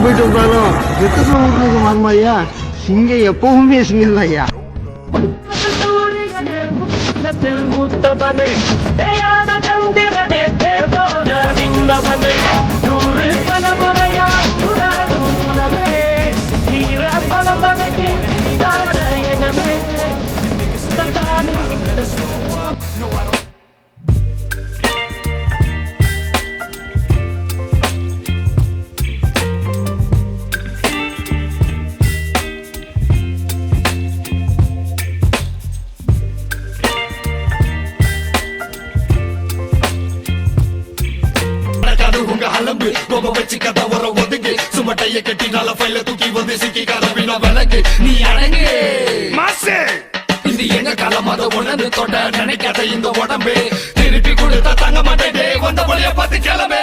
போயிட்டு வந்தாலும் வெத்தத்துல விட்டுருக்கு மாறுமா ஐயா. சிங்கம் எப்பவுமே சிங்கம் தான் ஐயா. சுமட்டைய கட்டினால பைல தூக்கி வந்து சிக்கி கலவின விலங்கு நீ அடங்கு மாசு. இது எங்க காலம் அதை உணர்ந்து தொட நினைக்காத இந்த உடம்பு திருப்பி கொடுத்தா தங்க மாட்டேன் வந்த வழிய பார்த்து கிளம்பு.